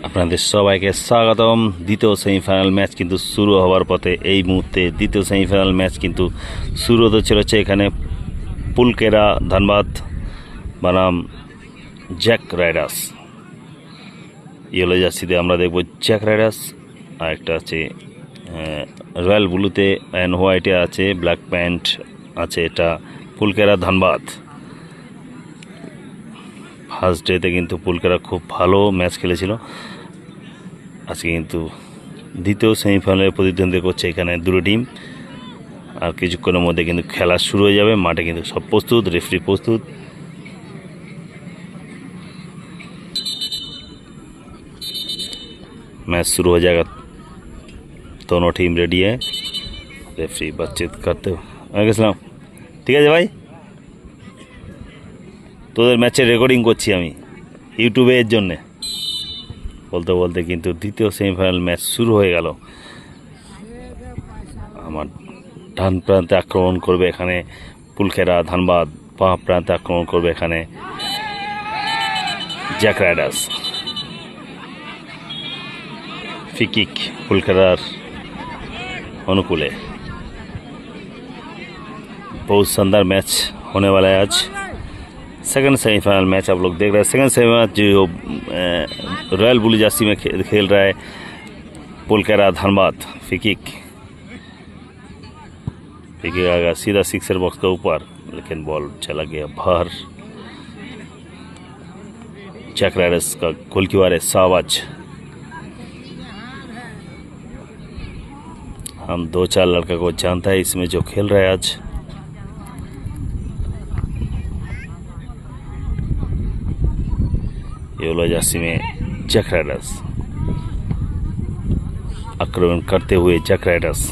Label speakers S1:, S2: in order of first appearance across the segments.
S1: আপনাদের সবাইকে স্বাগতম। দ্বিতীয় সেমিফাইনাল ম্যাচ কিন্তু শুরু হওয়ার পথে। এই মুহূর্তে দ্বিতীয় সেমিফাইনাল ম্যাচ কিন্তু শুরু হতে চলেছে। এখানে পুলকেরা ধানবাদ বনাম জ্যাক রাইডার্স। ইয়েলো জার্সিতে আমরা দেখব জ্যাক রাইডার্স, আর একটা আছে রয়্যাল ব্লুতে অ্যান্ড হোয়াইটে আছে ব্ল্যাক প্যান্ট আছে, এটা পুলকেরা ধানবাদ। ফার্স্ট ডেতে কিন্তু পুলকেরা খুব ভালো ম্যাচ খেলেছিল। আজকে কিন্তু দ্বিতীয় সেমিফাইনালে প্রতিদ্বন্দ্বিতা করছে এখানে দুটো টিম। আর কিছুক্ষণের মধ্যে কিন্তু খেলা শুরু হয়ে যাবে। মাঠে কিন্তু সব প্রস্তুত, রেফারি প্রস্তুত। मैच शुरू हो जाएगा, दोनों टीम रेडी है। रेफरी बातचीत करते हो আসসালাম, ঠিক আছে ভাই, তোদের ম্যাচের রেকর্ডিং করছি আমি ইউটিউবে এর জন্যে। বলতে বলতে কিন্তু দ্বিতীয় সেমিফাইনাল ম্যাচ শুরু হয়ে গেল। আমার ডান প্রান্তে আক্রমণ করবে এখানে পুলকেরা ধানবাদ, বাঁ প্রান্তে আক্রমণ করবে এখানে জ্যাক রাইডার্স। ফিকিক पुलकेरार अनुकूल है। बहुत शानदार मैच होने वाला है आज। सेकंड सेमीफाइनल मैच आप लोग देख रहे हैं। सेकंड सेमीफाइनल जो रॉयल ब्लू जर्सी में खेल रहा है पुलकेरा ধানবাদ। फिकिक आ गया सीधा सिक्सर बॉक्स के ऊपर, लेकिन बॉल चला गया बाहर। জ্যাক রাইডার্स का गोलकीपर है शाहबाज। हम दो चार लड़का को जानता है इसमें जो खेल रहा है आज। येलो जर्सी में জ্যাক राइडर्स आक्रमण करते हुए জ্যাক राइडर्स।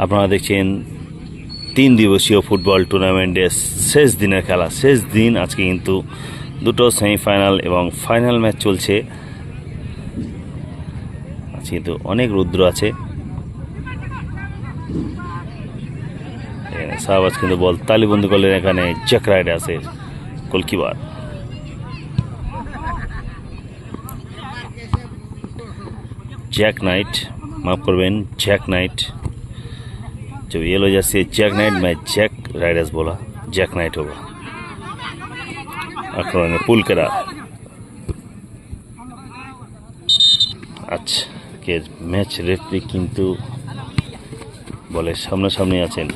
S1: আপনারা দেখছেন 3 দিবসীয় ফুটবল টুর্নামেন্টের শেষ দিনের খেলা। শেষ দিন আজকে কিন্তু দুটো সেমিফাইনাল এবং ফাইনাল ম্যাচ চলছে। আজকে কিন্তু অনেক রুদ্র আছে। শাহবাজ কিন্তু বল তালিবন্দি করলেন এখানে জ্যাক রাইডার্সের গোলকিপার। জ্যাক নাইট, মাফ করবেন জ্যাক नाइट। जो येलो जर्सी জ্যাক नाइट, मैं জ্যাক राइडर्स बोला, জ্যাক नाइट होगा। आक्रमण में पुलकेरा। अच्छा के मैच रेफरी किंतु বলে সামনাসামনি আছেন।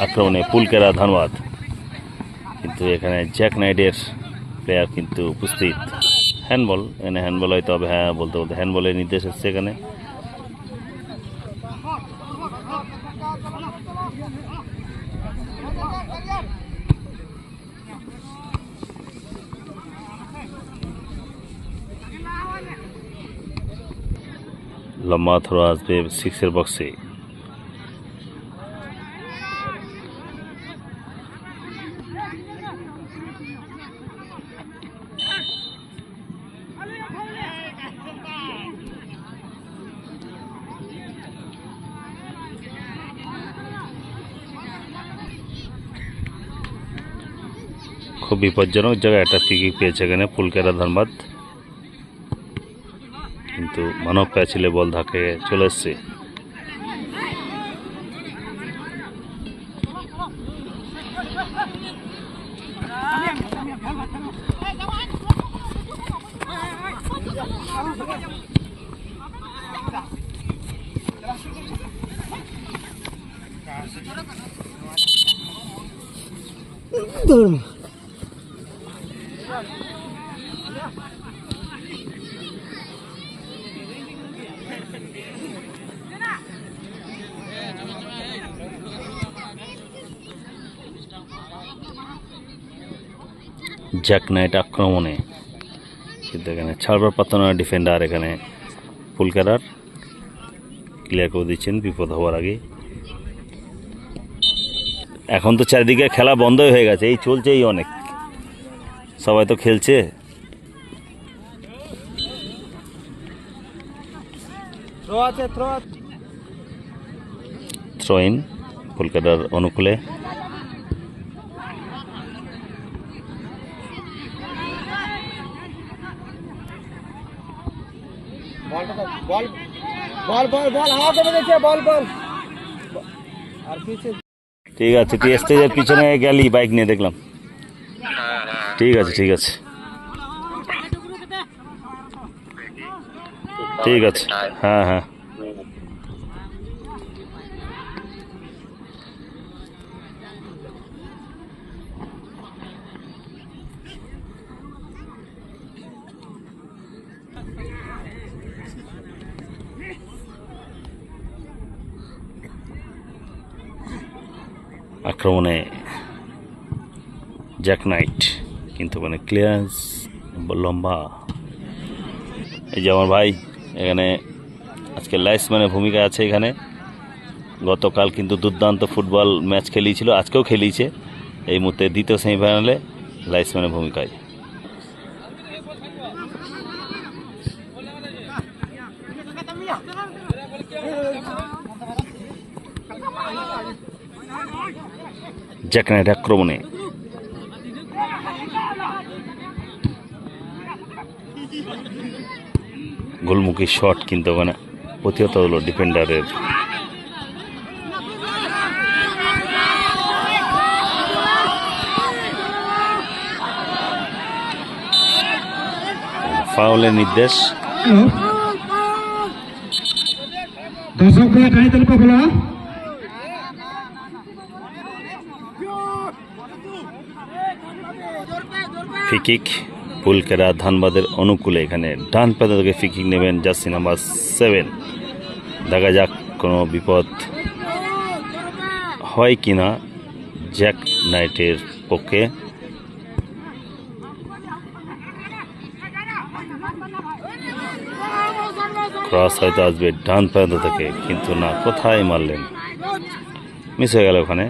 S1: আক্রমণে পুলকেরা ধানবাদ, কিন্তু এখানে জ্যাক নাইটের প্লেয়ার কিন্তু উপস্থিত। হ্যান্ডবল, এখানে হ্যান্ডবল হয়তো হবে। হ্যাঁ, বলতে বলতে হ্যান্ডবলের নির্দেশ এসছে এখানে। लम्बा थ्रो আসবে সিক্সের বক্সে। খুব বিপজ্জনক জায়গায় একটা ফ্রি পেয়েছে এখানে পুলকেরা ধানবাদ, কিন্তু মানব প্যাচিলে বল ধাকে চলে এসছে। জ্যাক নাইট আক্রমণে, কিন্তু এখানে ছাড়বার পাত্র না ডিফেন্ডার এখানে পুলকেরার ক্লিয়ার করে দিচ্ছেন বিপদ হওয়ার আগে। এখন তো চারিদিকে খেলা বন্ধই হয়ে গেছে, এই চলছে এই অনেক, সবাই তো খেলছে। থ্রো ইন কলকাতার অনুকূলে। ঠিক আছে, তুই স্টেজের পিছনে গেলি বাইক নিয়ে, দেখলাম। ঠিক আছে ঠিক আছে ঠিক আছে, হ্যাঁ হ্যাঁ। আক্রমণে জ্যাক নাইট, কিন্তু মানে ক্লিয়ারেন্স লম্বা। এই যে আমার ভাই এখানে আজকে লাইসম্যানের ভূমিকা আছে এখানে। গতকাল কিন্তু দুর্দান্ত ফুটবল ম্যাচ খেলিয়েছিল, আজকেও খেলিয়েছে। এই মুহূর্তে দ্বিতীয় সেমিফাইনালে লাইসম্যানের ভূমিকায়। জ্যাক নাইট আক্রমণে, গোলমুখী শট, কিন্তু ওখানে প্রতিহত হলো ডিফেন্ডারের। ফাউলের নির্দেশ। ফ্রি কিক পুলকেরা ধানবাদের অনুকূলে। এখানে ডান পাতা থেকে ফ্রি কিক নেবেন জার্সি নাম্বার 7। দেখা যাক কোনো বিপদ হয় কিনা জ্যাক নাইটের পক্ষে। ক্রস হয়তো আসবে ডান প্রান্ত থেকে, কিন্তু না, কোথায় মারলেন, মিস হয়ে গেল ওখানে।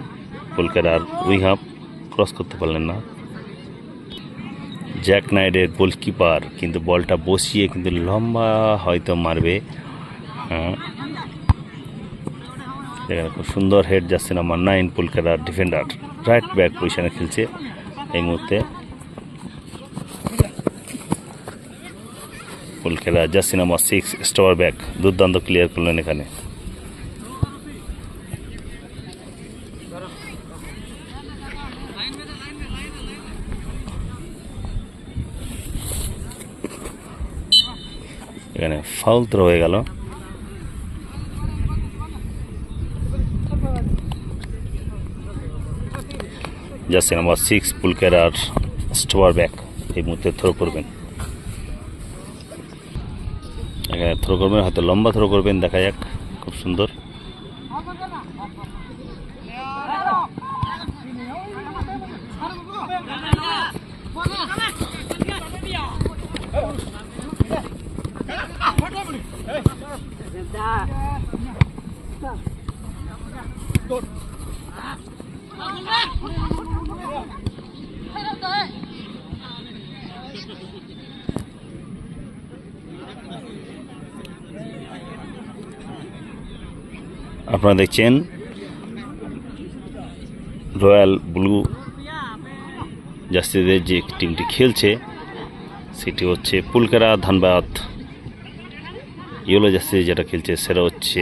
S1: পুলকেরার উইং হাফ ক্রস করতে পারলেন না। জ্যাক নাইটের গোলকিপার কিন্তু বলটা বসিয়ে কিন্তু লম্বা হয়তো মারবে। হ্যাঁ, এখানে খুব সুন্দর হেড যাচ্ছে নাম্বার 9 পুলকেরার ডিফেন্ডার, রাইট ব্যাক পজিশনে খেলছে এই মুহূর্তে। পুলকেরা জার্সি নাম্বার 6 স্টোয়ার ব্যাক দুর্দান্ত ক্লিয়ার করলেন এখানে। এখানে ফাউল থ্রো হয়ে গেল। জার্সি নাম্বার 6 পুলকেরার স্টোয়ার ব্যাক এই মুহূর্তে থ্রো করবেন। এখানে থ্রো করবেন, হয়তো লম্বা থ্রো করবেন, দেখা যাক। খুব সুন্দর। আপনারা দেখছেন রয়্যাল ব্লু জার্সিদের যে টিমটি খেলছে সেটি হচ্ছে পুলকেরা ধানবাদ। ইয়েলো জার্সি যেটা খেলছে সেটা হচ্ছে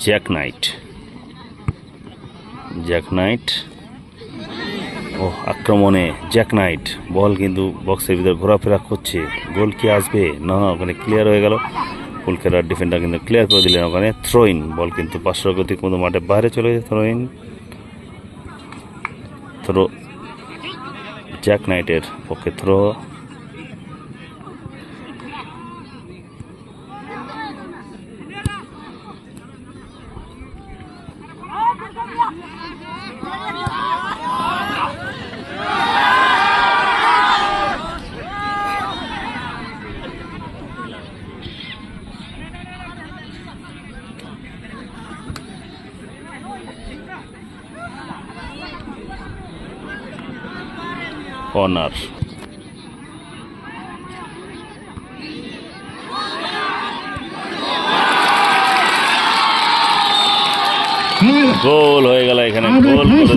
S1: জ্যাক নাইট। ও আক্রমণে জ্যাক নাইট, বল কিন্তু বক্সের ভিতরে ঘোরাফেরা করছে। গোল কি আসবে? না, ওখানে ক্লিয়ার হয়ে গেল। পুলকেরার ডিফেন্ডার কিন্তু ক্লিয়ার করে দিলেন ওখানে। থ্রো ইন, বল কিন্তু 500 গতির মতো মাঠে বাইরে চলে গেছে। থ্রো জ্যাক নাইটের পক্ষে থ্রো। কর্নার। গোল হয়ে গেল এখানে, গোল করে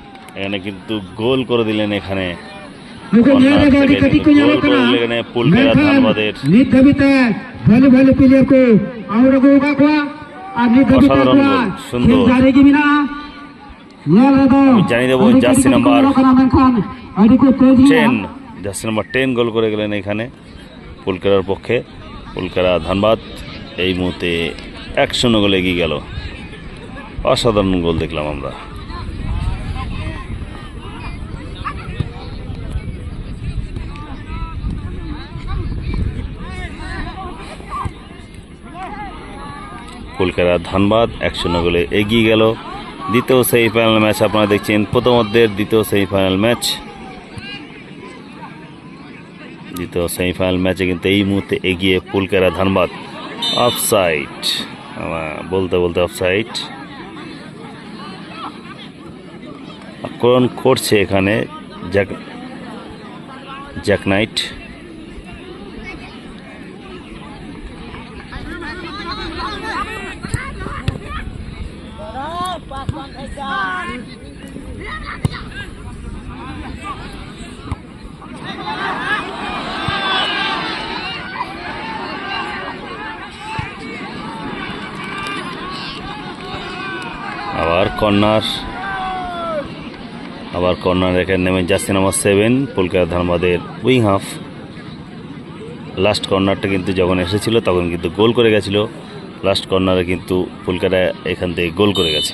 S1: দিলেন এখানে, কিন্তু গোল করে দিলেন এখানে, গোল করে দিলেন এখানে পুলকেরা ধানবাদের। অসাধারণ গোল, সুন্দর। আমি জানিয়ে দেবো জার্সি নাম্বার 10, জার্সি নাম্বার 10 গোল করে গেলেন এখানে পুলকেরার পক্ষে। পুলকেরা ধানবাদ এই মুহূর্তে 1-0 গোলে এগিয়ে গেল। অসাধারণ গোল দেখলাম আমরা। পুলকেরা ধানবাদ 1-0 গোলে এগিয়ে গেল। দ্বিতীয় সেমিফাইনাল ম্যাচ আপনারা দেখছেন, প্রথমার্ধের দ্বিতীয় সেমিফাইনাল ম্যাচ। দ্বিতীয় সেমিফাইনাল ম্যাচে কিন্তু এই মুহূর্তে এগিয়ে পুলকেরা ধানবাদ। অফসাইড, বলতে বলতে অফসাইড। আক্রমণ করছে এখানে জ্যাক নাইট। আবার কর্নার এখানে নেমে জার্সি নাম্বার 7 পুলকেরা ধানবাদের উইং হাফ। লাস্ট কর্নারটা কিন্তু যখন এসেছিল তখন কিন্তু গোল করে গেছিল। লাস্ট কর্নারে কিন্তু পুলকেরা এখান থেকে গোল করে গেছে।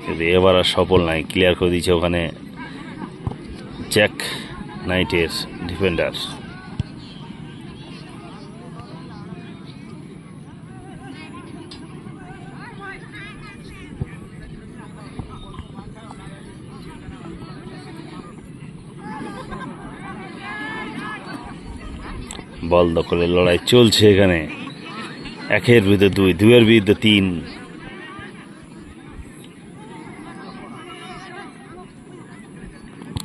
S1: কিন্তু এবার আর সফল নাই, ক্লিয়ার করে দিয়েছে ওখানে জ্যাক নাইটের ডিফেন্ডার। বল দখলের লড়াই চলছে এখানে, 1-এর বিরুদ্ধে 2, 2-এর বিরুদ্ধে 3।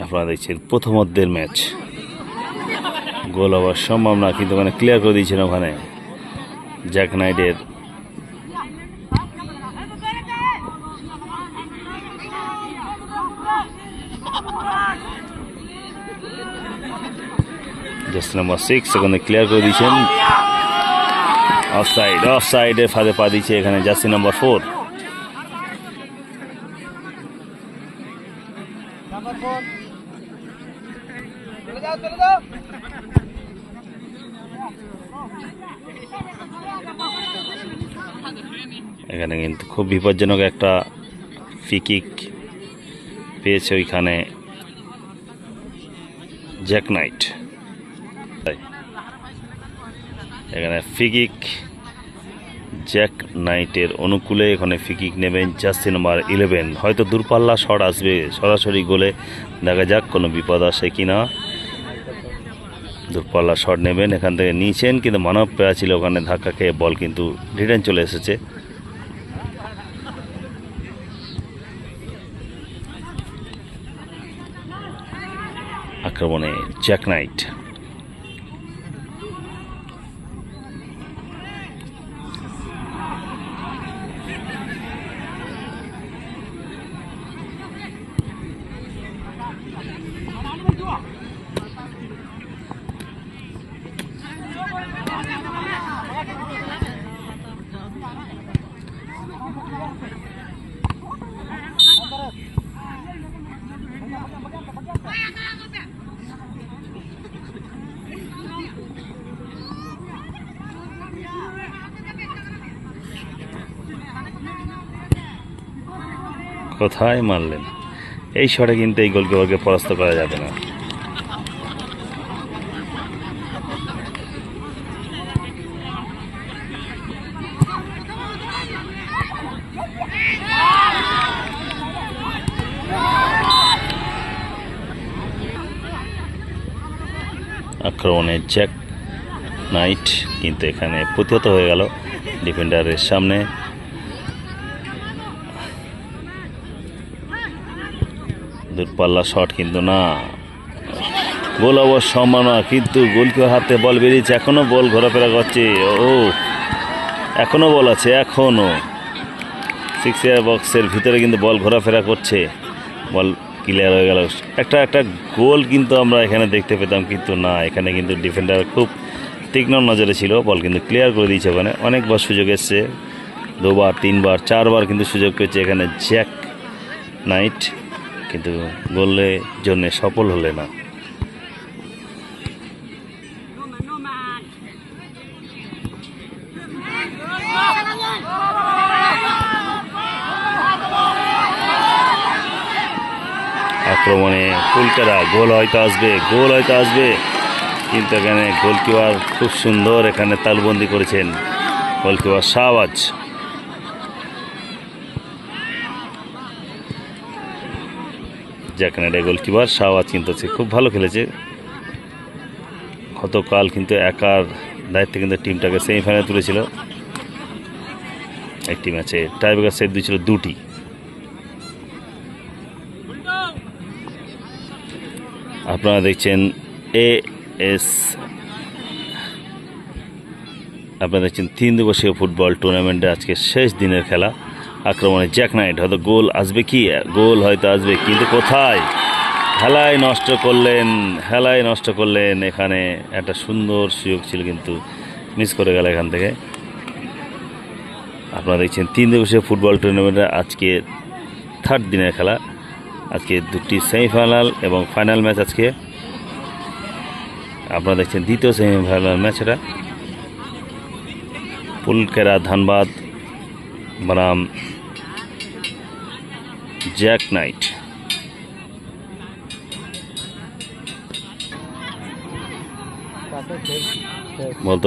S1: আপনারা দেখছেন প্রথমার্ধের ম্যাচ। গোল হওয়ার সম্ভাবনা, কিন্তু ওখানে ক্লিয়ার করে দিয়েছেন ওখানে জ্যাক নাইটের। জার্সি নাম্বার 6 সেখানে ক্লিয়ার করে দিয়েছেন। অফসাইডে ফাঁদে পা দিচ্ছে এখানে জার্সি নাম্বার 4। এখানে কিন্তু খুব বিপজ্জনক একটা ফ্রি কিক পেয়েছে ওইখানে জ্যাক নাইট। এখানে ফ্রি কিক জ্যাক নাইটের অনুকূলে, এখানে ফ্রি কিক নেবেন জার্সি নাম্বার 11। হয়তো দূরপাল্লা শট আসবে, সরাসরি গোলে দেখা যাক কোনো বিপদ আসে কিনা। দূরপাল্লা শট নেবেন, এখান থেকে নিয়েছেন কিন্তু মানব পেয়া ছিল ওখানে, ধাক্কা খেয়ে বল কিন্তু রিটার্ন চলে এসেছে। আক্রমণে জ্যাক নাইট। কোথায় মারলেন এই শটে, কিন্তু এই গোলকিপারকে পরাস্ত করা যাবে না। আক্রমণে জ্যাক নাইট কিন্তু এখানে প্রতিহত হয়ে গেল ডিফেন্ডারের সামনে। দূরপাল্লা শট কিন্তু না, গোল অবশ্য সম্ভাবনা, কিন্তু গোলকিপার হাতে বল বেরিয়েছে, এখনো বল ঘোরাফেরা করছে। ও এখনো বল আছে, এখনো 6 ইয়ার বক্সের ভিতরে কিন্তু বল ঘোরাফেরা করছে। বল ক্লিয়ার হয়ে গেল, একটা গোল কিন্তু আমরা এখানে দেখতে পেতাম, কিন্তু না, এখানে কিন্তু ডিফেন্ডার খুব তীক্ষ্ণ নজরে ছিল, বল কিন্তু ক্লিয়ার করে দিয়েছে। ওখানে অনেকবার সুযোগ এসছে, 2বার 3বার 4বার কিন্তু সুযোগ পেয়েছে এখানে জ্যাক নাইট, কিন্তু গোলের জন্য সফল হলে না। আক্রমণে পুলকেরা, গোল হয়তো আসবে, কিন্তু এখানে গোলকিপার খুব সুন্দর এখানে তালবন্দি করেছেন গোলকিপার শাহবাজ। যেখানে গোলকিপার শাহবাজ কিন্তু খুব ভালো খেলেছে গতকাল, কিন্তু একার দায়িত্বে কিন্তু টিমটাকে সেমিফাইনালে তুলেছিল। একটি ম্যাচে টাইব্রেকার সেট দিয়েছিল 2টি। আপনারা দেখছেন আপনারা দেখছেন 3 দিবসীয় ফুটবল টুর্নামেন্টে আজকে শেষ দিনের খেলা। আক্রমণে জ্যাক নাইট, হয়তো গোল আসবে, গোল হয়তো আসবে, কিন্তু কোথায়, হেলায় নষ্ট করলেন। এখানে একটা সুন্দর সুযোগ ছিল, কিন্তু মিস করে গেল এখান থেকে। আপনারা দেখছেন 3 দিবসীয় ফুটবল টুর্নামেন্টে আজকে 3rd দিনের খেলা। আজকে 2টি সেমিফাইনাল এবং ফাইনাল ম্যাচ আজকে। আপনারা দেখছেন 2য় সেমিফাইনাল ম্যাচ, এটা পুলকেরা ধানবাদ বনাম জ্যাক নাইট।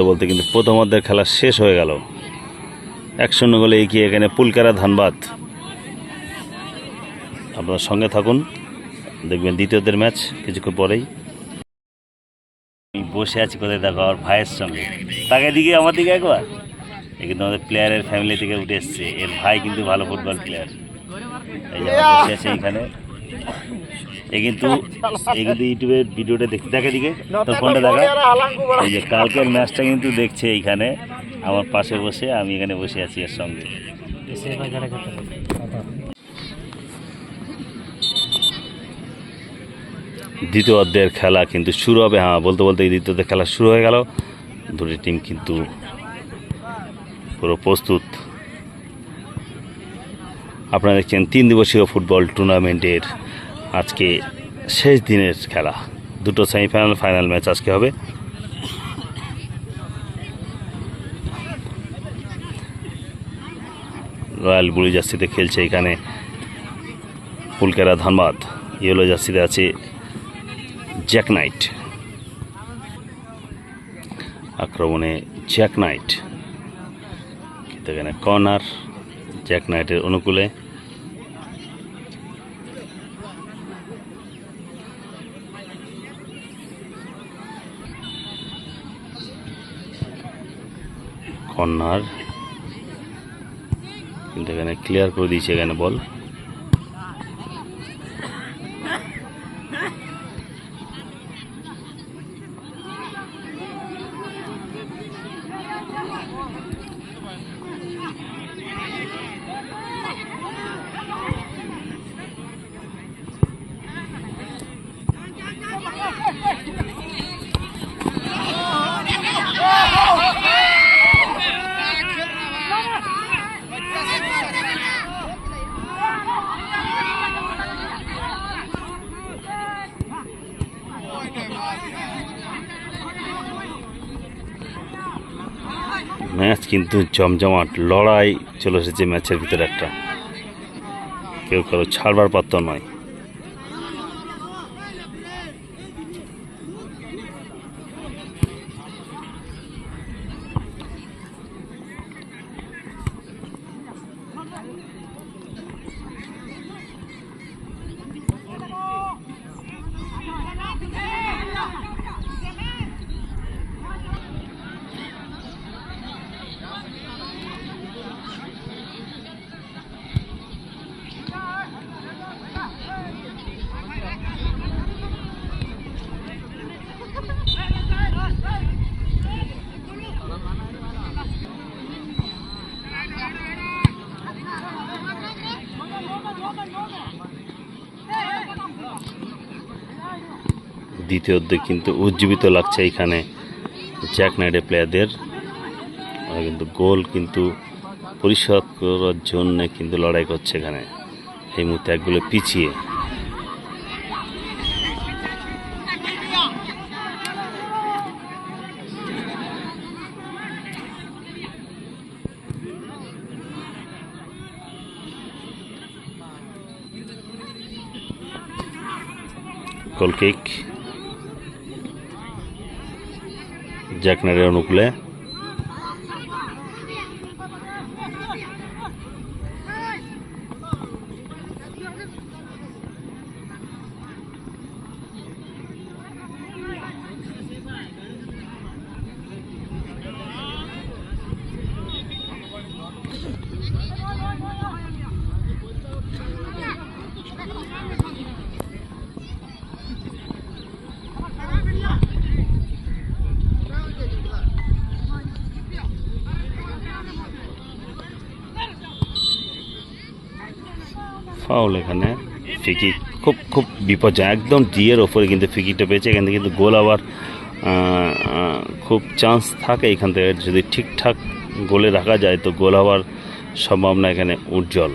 S1: বলতে কিন্তু প্রথমার্ধের খেলা শেষ হয়ে গেল, 1-0 গোলে এগিয়ে এখানে পুলকেরা ধানবাদ। আপনার সঙ্গে থাকুন, দেখবেন দ্বিতীয়দের ম্যাচ কিছুক্ষণ পরেই। আমি বসে আছি কোথায়, দেখো আমার ভাইয়ের সঙ্গে, তাকে দিকে আমার দিকে একবার, এ কিন্তু আমাদের প্লেয়ারের ফ্যামিলি থেকে উঠে এসছে, এর ভাই কিন্তু ভালো ফুটবল প্লেয়ার। এই যে বসে আছে এইখানে, এ কিন্তু ইউটিউবের ভিডিওটা দেখে দিকে তোর ফোনটা দেখা, এই যে কালকের ম্যাচটা কিন্তু দেখছে এইখানে আমার পাশে বসে, আমি এখানে বসে আছি এর সঙ্গে। দ্বিতীয় অর্ধের খেলা কিন্তু শুরু হবে, বলতে দ্বিতীয় অর্ধের খেলা শুরু হয়ে গেল। 2টি টিম কিন্তু পুরো প্রস্তুত। আপনারা দেখছেন 3 দিবসীয় ফুটবল টুর্নামেন্টের আজকে শেষ দিনের খেলা। 2টো সেমিফাইনাল ফাইনাল ম্যাচ আজকে হবে। রয়্যাল ব্লু জার্সিতে খেলছে এখানে পুলকেরা ধানবাদ, ইয়েলো জার্সিতে আছে জ্যাক নাইট। আক্রমণে জ্যাক নাইট, কিন্তু এখানে কর্নার জ্যাক নাইটের অনুকূলে। কর্নার, কিন্তু এখানে ক্লিয়ার করে দিয়েছে এখানে বল। ম্যাচ কিন্তু জমজমাট, লড়াই চলে এসেছে ম্যাচের ভিতরে, একটা কেউ কারো ছাড়বার পাত্র নয়। দ্বিতীয় অর্ধে কিন্তু উজ্জীবিত লাগছে এখানে জ্যাক নাইটের প্লেয়ারদের। ওরা কিন্তু গোল কিন্তু পরিশোধ করার জন্য কিন্তু লড়াই করছে এখানে, এই মুহূর্তে এক গোলে পিছিয়ে। গোল কিক জ্যাক নাইটের অনুকূলে। ফাউল এখানে, ফ্রিকিক খুব খুব বিপজ্জনক, একদম ডিয়ের ওপরে কিন্তু ফ্রিকিকটা পেয়েছে। এখান থেকে কিন্তু গোল আবার খুব চান্স থাকে এখান থেকে, যদি ঠিকঠাক গোলে রাখা যায় তো গোল হওয়ার সম্ভাবনা এখানে উজ্জ্বল।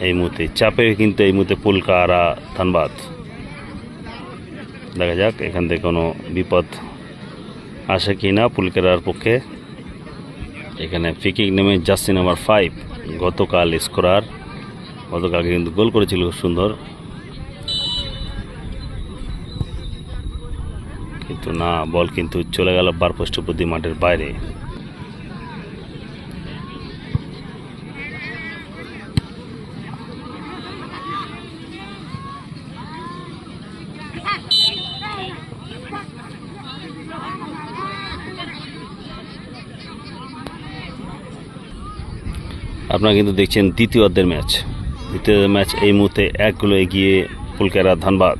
S1: এই মুহূর্তে চাপে কিন্তু এই মুহূর্তে পুলকারা ধানবাদ। দেখা যাক এখান থেকে কোনো বিপদ আসে কি না পুলকারার পক্ষে। এখানে ফ্রিকিক নেমে জার্সি নাম্বার 5 গতকাল স্কোরার, গতকালকে কিন্তু গোল করেছিল খুব সুন্দর, কিন্তু না, বল কিন্তু চলে গেল বারপোস্ট প্রতি মাঠের বাইরে। আপনারা কিন্তু দেখছেন দ্বিতীয় অর্ধের ম্যাচ। দ্বিতীয় ম্যাচ এই মুহূর্তে 1 গোলে এগিয়ে পুলকারা ধানবাদ।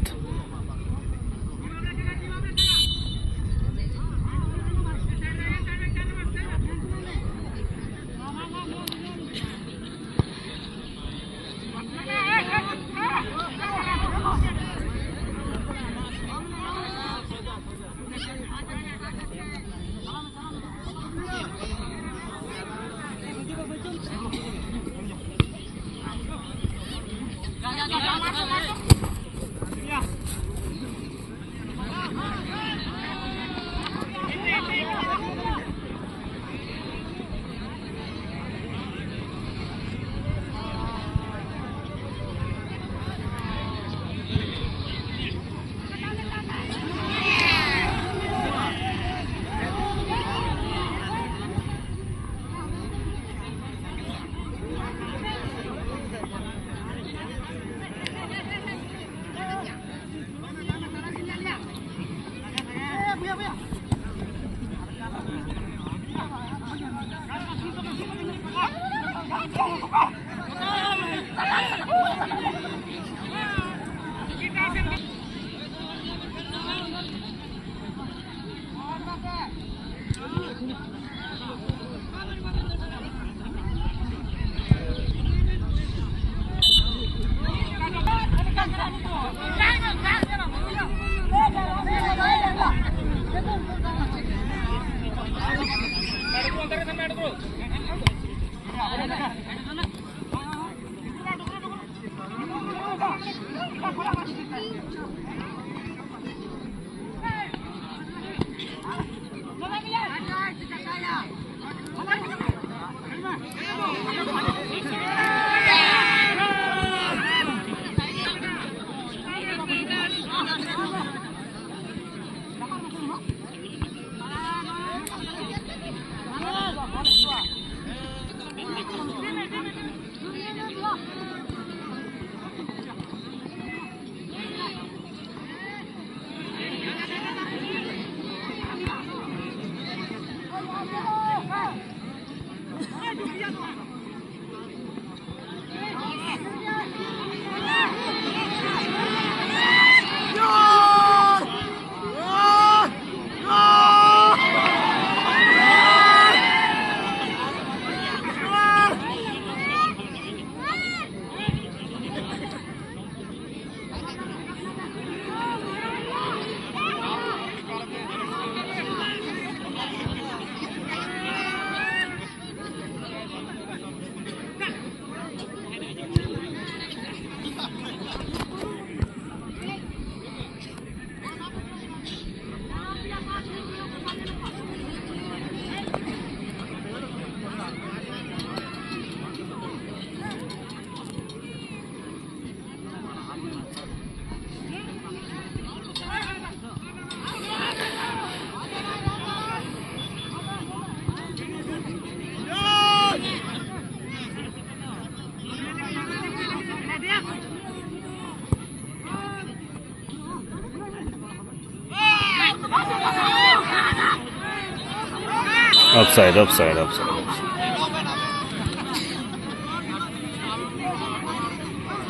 S1: Offside offside offside.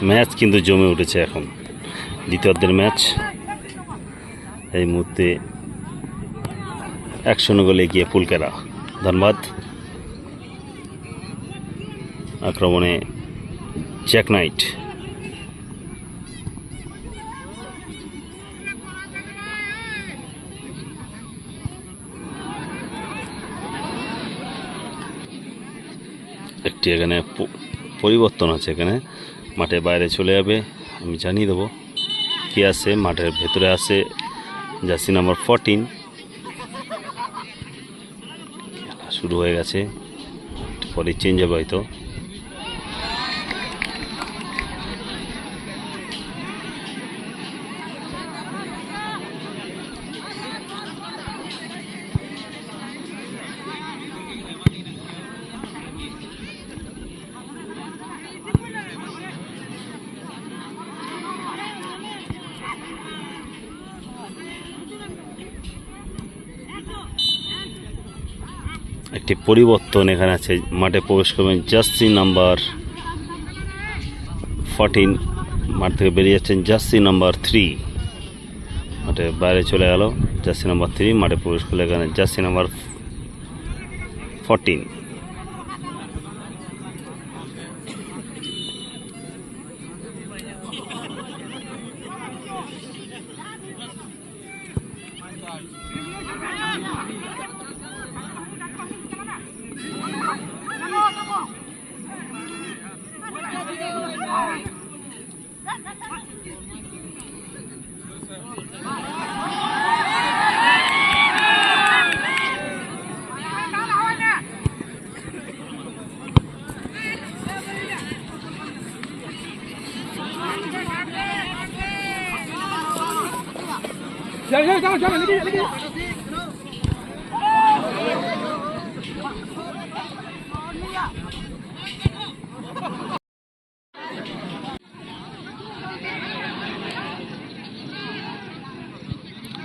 S1: ম্যাচ কিন্তু জমে উঠেছে এখন, দ্বিতীয়ার্ধের ম্যাচ। এই মুহূর্তে 1-0 গোলে এগিয়ে পুলকেরা। ধন্যবাদ। আক্রমণে জ্যাক নাইট। একটি এখানে পরিবর্তন আছে, এখানে মাঠের বাইরে চলে যাবে, আমি জানিয়ে দেবো কি আছে। মাঠের ভেতরে আছে জার্সি নাম্বার 14, শুরু হয়ে গেছে, পরে চেঞ্জ হবে হয়তো। একটি পরিবর্তন এখানে আছে, মাঠে প্রবেশ করবেন জার্সি নাম্বার 14, মাঠ থেকে বেরিয়ে যাচ্ছেন জার্সি নাম্বার 3, মাঠে বাইরে চলে গেল জার্সি নাম্বার 3, মাঠে প্রবেশ করলে এখানে জার্সি নাম্বার 14।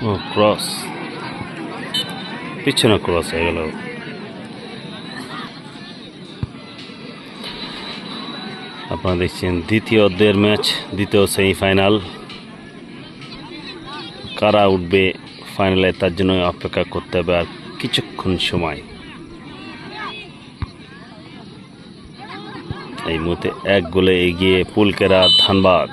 S1: ও ক্রস, পিছনে ক্রস হয়ে গেল। আপনারা দেখছেন দ্বিতীয় অর্ধের ম্যাচ, দ্বিতীয় সেমিফাইনাল। কারা উঠবে ফাইনালে তার জন্য অপেক্ষা করতে হবে আর কিছুক্ষণ সময়। এই মুহূর্তে 1 গোলে এগিয়ে পুলকেরা ধানবাদ।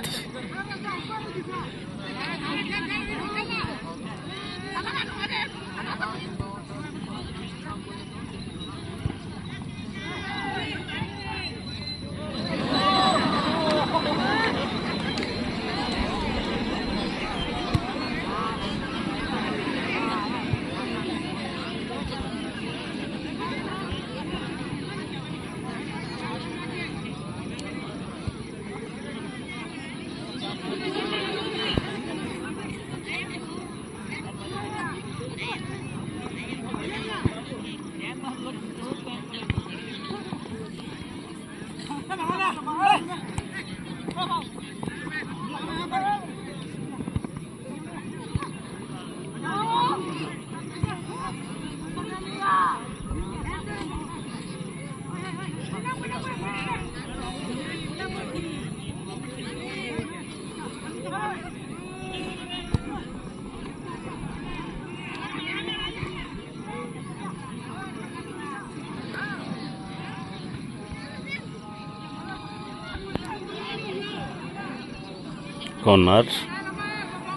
S1: কর্নার,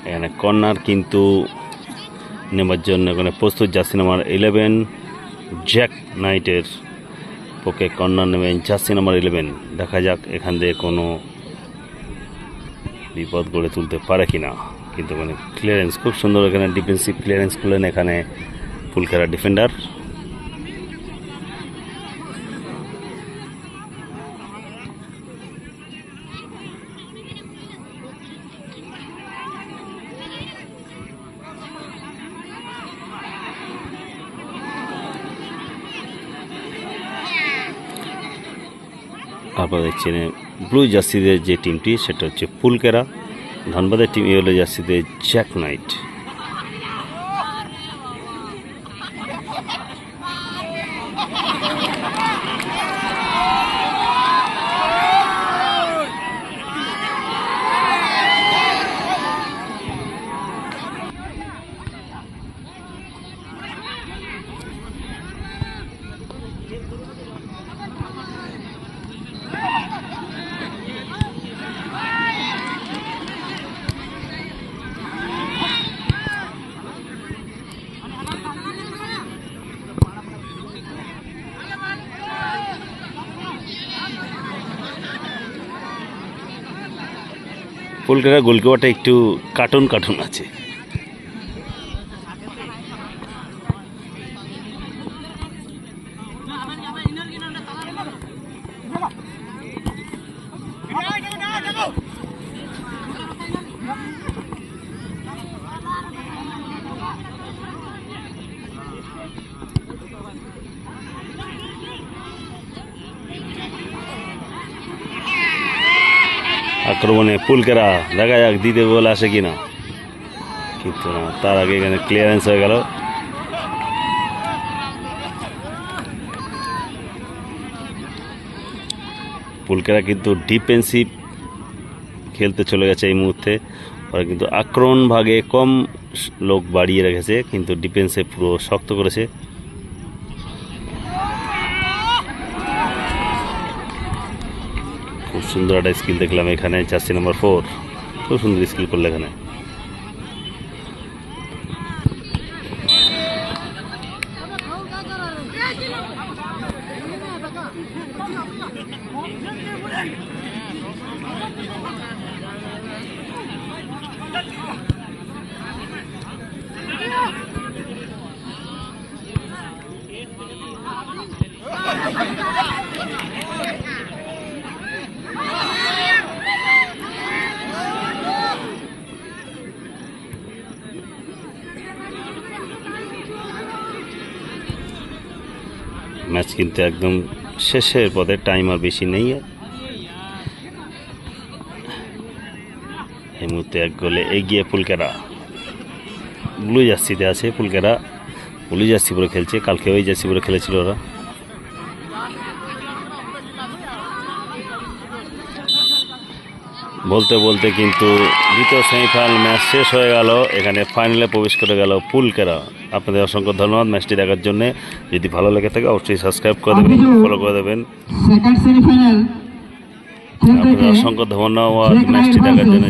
S1: এখানে কর্নার কিন্তু নেবার জন্য এখানে প্রস্তুত জার্সি নাম্বার 11 জ্যাক নাইটের পক্ষে কর্নার নেবেন জার্সি নাম্বার 11। দেখা যাক এখান থেকে কোনো বিপদ গড়ে তুলতে পারে কিনা। কিন্তু মানে ক্লিয়ারেন্স খুব সুন্দর, এখানে ডিফেন্সিভ ক্লিয়ারেন্স করলেন এখানে পুলকেরা ডিফেন্ডার। তারপর দেখছেন ব্লু জার্সিদের যে টিমটি সেটা হচ্ছে পুলকেরা, ধানবাদের টিম ইয়েলো জার্সিদের জ্যাক নাইট। পুলকেরা গোলকিপারটা একটু কার্টুন কার্টুন আছে। আক্রমণে পুলকেরা, দেখা যাক দ্বিতীয় গোল আসে কিনা, কিন্তু না, তার আগে এখানে ক্লিয়ারেন্স হয়ে গেল। পুলকেরা কিন্তু ডিফেন্সিভ খেলতে চলে গেছে এই মুহূর্তে। ওরা কিন্তু আক্রমণ ভাগে কম লোক বাড়িয়ে রেখেছে, কিন্তু ডিফেন্সে পুরো শক্ত করেছে। খুব সুন্দর একটা স্কিল দেখলাম এখানে, জার্সি নাম্বার 4 খুব সুন্দর স্কিল করলো এখানে। ম্যাচ কিন্তু একদম শেষের পথে, টাইম আর বেশি নেই। এই মুহূর্তে 1 গোলে এগিয়ে পুলকেরা। ব্লু জার্সিতে আছে পুলকেরা, ব্লু জার্সি পরে খেলছে, কালকে ওই জার্সি পরে খেলেছিল ওরা। বলতে বলতে কিন্তু দ্বিতীয় সেমিফাইনাল ম্যাচ শেষ হয়ে গেল। এখানে ফাইনালে প্রবেশ করে গেল পুলকেরা। আপনাদের অসংখ্য ধন্যবাদ ম্যাচটি দেখার জন্য। যদি ভালো লেগে থাকে অবশ্যই সাবস্ক্রাইব করে দেবেন, ফলো করে দেবেন। আপনাদের অসংখ্য ধন্যবাদ ম্যাচটি দেখার জন্য।